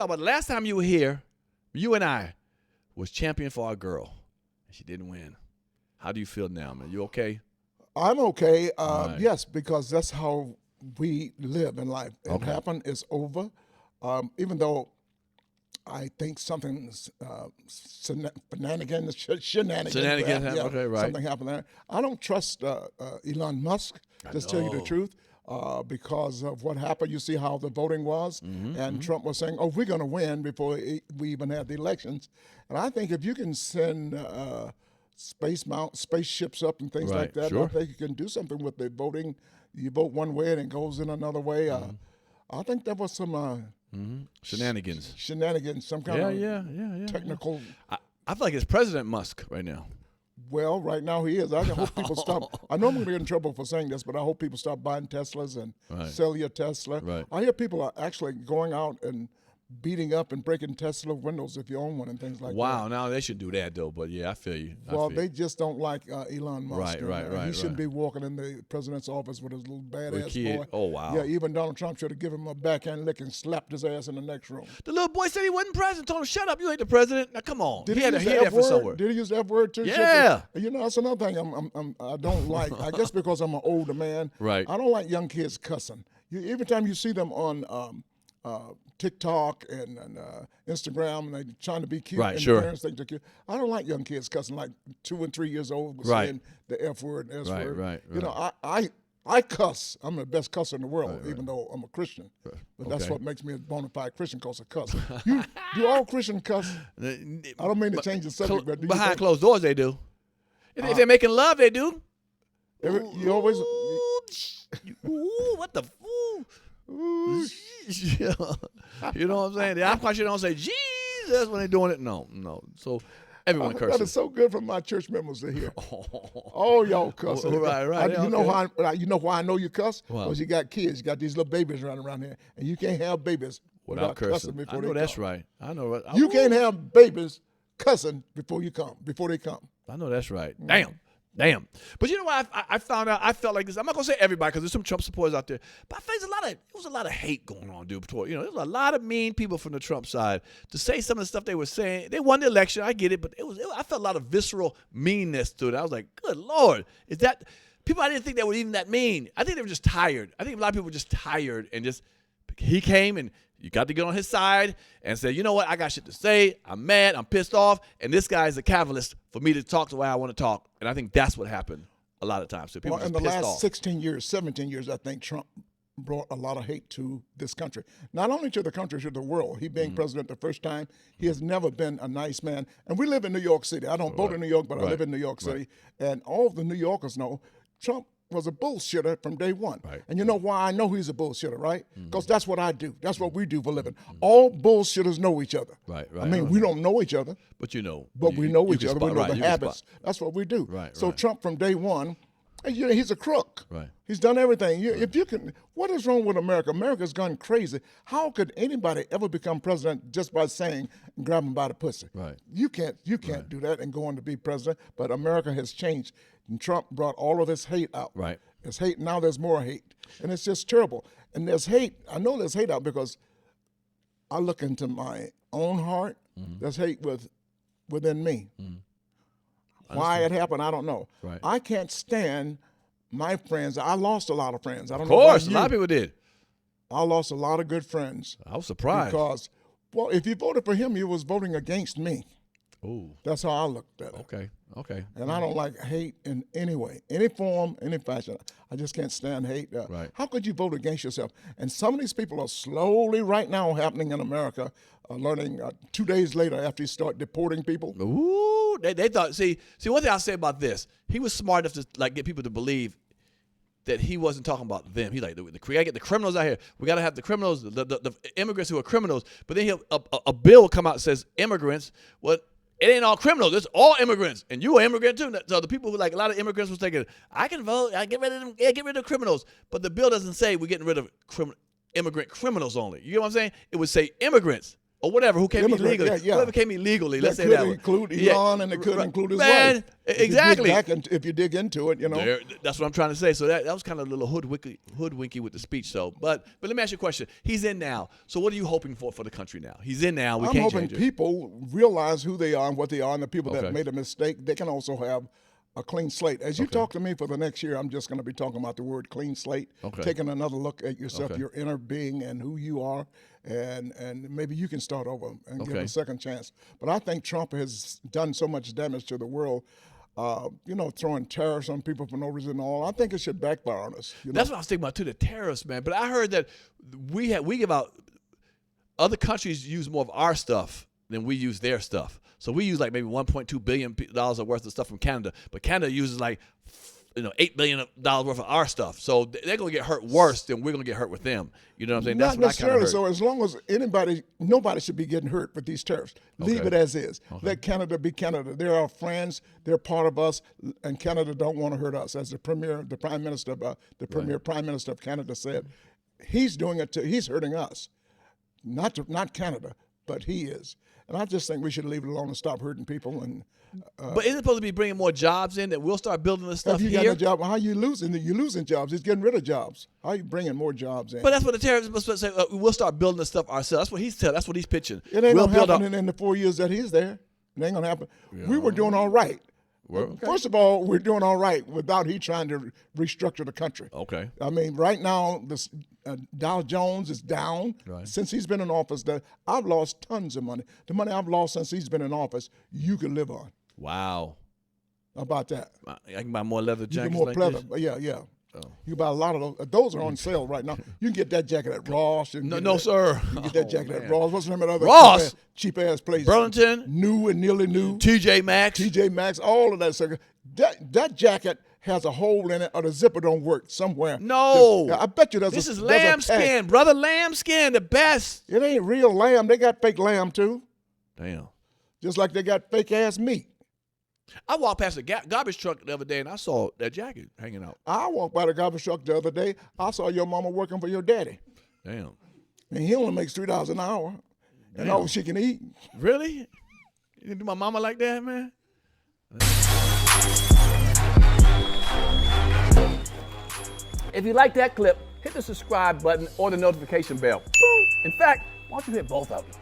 talk about the last time you were here, you and I was champion for our girl. And she didn't win. How do you feel now, man? You okay? I'm okay. Right. Yes, because that's how we live in life. It Okay. happened, it's over. Even though I think something's shenanigans Shenanigans happened, okay, right. Something happened there. I don't trust Elon Musk, just tell you the truth, because of what happened. You see how the voting was, and Trump was saying, oh, we're going to win before we even had the elections. And I think if you can send spaceships up and things Right, like that, sure. I think you can do something with the voting. You vote one way and it goes in another way. I think there was some Shenanigans. shenanigans, some kind of Yeah. technical. I feel like it's President Musk right now. Well, right now he is. I hope people stop. I know I'm going to get in trouble for saying this, but I hope people stop buying Teslas and Right. sell your Tesla. Right. I hear people are actually going out and beating up and breaking Tesla windows if you own one and things like that. Wow, now they should do that though. But yeah, I feel you. Well, they just don't like Elon Musk. Right, He shouldn't right. be walking in the president's office with his little badass kid. boy. Oh, wow. Yeah, even Donald Trump should have given him a backhand lick and slapped his ass in the next room. The little boy said he wasn't president. Told him, "Shut up, you ain't the president." Now come on. Did he he had to use hear the that F from word? somewhere. Did he use the F word too? Yeah. You know, that's another thing I don't like. I guess because I'm an older man. Right. I don't like young kids cussing. Every time you see them on TikTok and Instagram, and they're trying to be cute, Right, and sure. parents think they're cute. I don't like young kids cussing like 2 and 3 years old, Right. saying the F word and S Right, word. right, You know, I cuss. I'm the best cusser in the world, even though I'm a Christian. But that's Okay. what makes me a bona fide Christian, cause I cuss. Do all Christians cuss? I don't mean to change the subject, but do you Behind think- closed doors, they do. If they're making love, they do. you always. Ooh, what the fool? You know what I'm saying? I'm quite sure they don't say Jesus when they're doing it. No. So everyone That curses. is so good for my church members to hear. Oh, y'all cuss. Right. You know why I know you cuss? Why? Because you got kids. You got these little babies running around here, and you can't have babies Without cursing. before I they know that's come. right. I know. Right. You can't have babies cussing before they come. I know that's right. Damn. But you know what? I found out. I felt like this. I'm not gonna say everybody because there's some Trump supporters out there. But I felt there was a lot of hate going on, dude. There was a lot of mean people from the Trump side to say some of the stuff they were saying. They won the election. I get it, but I felt a lot of visceral meanness to it. I was like, good Lord, is that people? I didn't think they were even that mean. I think they were just tired. I think a lot of people were just tired and just he came and. You got to get on his side and say, you know what, I got shit to say. I'm mad. I'm pissed off. And this guy is a catalyst for me to talk the way I want to talk. And I think that's what happened a lot of times. So people Well, in just the pissed last off. 16 years, 17 years, I think Trump brought a lot of hate to this country. Not only to the country, to the world. He being president the first time, he has never been a nice man. And we live in New York City. I don't vote in New York, but I live in New York City. And all of the New Yorkers know Trump was a bullshitter from day one. Right. And you know why I know he's a bullshitter, right? Because that's what I do. That's what we do for a living. All bullshitters know each other. Right. I mean, we don't know each other, But you know. but we know each can other. spot- We know right, the you can habits. spot. That's what we do. Right, So right. Trump from day one, he's a crook. Right. He's done everything. If you can, what is wrong with America? America's gone crazy. How could anybody ever become president just by saying, grab him by the pussy? Right. You can't do that and go on to be president. But America has changed. And Trump brought all of this hate out. Right. There's hate, now there's more hate. And it's just terrible. And there's hate. I know there's hate out because I look into my own heart. There's hate within me. Why it happened, I don't know. Right. I can't stand my friends. I lost a lot of friends. I don't Of know about course, a you. lot of people did. I lost a lot of good friends I was surprised. because, well, if you voted for him, you was voting against me. Ooh. That's how I looked at it. Okay. And I don't like hate in any way, any form, any fashion. I just can't stand hate. Right. How could you vote against yourself? And some of these people are slowly, right now, happening in America, learning 2 days later after you start deporting people. Ooh. They thought. See. One thing I'll say about this, he was smart enough to get people to believe that he wasn't talking about them. He like, we gotta get the criminals out here. We gotta have the criminals, the immigrants who are criminals. But then a bill will come out that says immigrants. Well, it ain't all criminals. It's all immigrants, and you are immigrant too. So the people who a lot of immigrants was thinking, I can vote. I get rid of them. Yeah, get rid of criminals. But the bill doesn't say we're getting rid of immigrant criminals only. You get what I'm saying? It would say immigrants. or whatever, who came illegally. Yeah. Whoever came illegally, let's say could that. include Elon, and it could include his Man, wife. exactly. If you dig into it, That's what I'm trying to say. So that was kind of a little hoodwinky with the speech. So, but let me ask you a question. He's in now. So what are you hoping for the country now? He's in now. I'm hoping people realize who they are and what they are, and the people that made a mistake, they can also have a clean slate. As you talk to me for the next year, I'm just going to be talking about the word clean slate, taking another look at yourself, your inner being, and who you are, and maybe you can start over and give a second chance. But I think Trump has done so much damage to the world, throwing tariffs on people for no reason at all. I think it should backfire on us. That's what I was thinking about too, the tariffs, man. But I heard that we give out, other countries use more of our stuff than we use their stuff. So we use like maybe $1.2 billion worth of stuff from Canada, but Canada uses like $8 billion worth of our stuff. So they're gonna get hurt worse than we're gonna get hurt with them. You know what I'm saying? Not necessarily. So as long as nobody should be getting hurt with these tariffs. Leave it as is. Let Canada be Canada. They're our friends. They're part of us, and Canada don't want to hurt us. As the prime minister of Canada said, he's doing it too. He's hurting us, not Canada, but he is. And I just think we should leave it alone and stop hurting people. But isn't it supposed to be bringing more jobs in that we'll start building this stuff here? If you here? got a job, how are you losing? You're losing jobs. He's getting rid of jobs. How are you bringing more jobs in? But that's what the tariffs are supposed to say. We'll start building this stuff ourselves. That's what he's pitching. It ain't going to happen in the 4 years that he's there. It ain't going to happen. Yeah. We were doing all right. Well, first of all, we're doing all right without he trying to restructure the country. Okay. I mean, right now, this Dow Jones is down. Right. Since he's been in office, I've lost tons of money. The money I've lost since he's been in office, you can live on. Wow. How about that? I can buy more leather jackets more like leather. this? Yeah. Oh. You can buy a lot of those. Those are on sale right now. You can get that jacket at Ross. No, sir. You can get that jacket at Ross. What's the name of the other Ross? cheap-ass place? Burlington? New and nearly new. TJ Maxx, all of that sucker. That jacket has a hole in it, or the zipper don't work somewhere. No. I bet you this is lambskin, brother. Lambskin, the best. It ain't real lamb. They got fake lamb, too. Damn. Just like they got fake-ass meat. I walked past a garbage truck the other day, and I saw that jacket hanging out. I walked by the garbage truck the other day. I saw your mama working for your daddy. Damn. And he only makes $3 an hour. And all she can eat. Really? You can do my mama like that, man? If you like that clip, hit the subscribe button or the notification bell. In fact, why don't you hit both of them?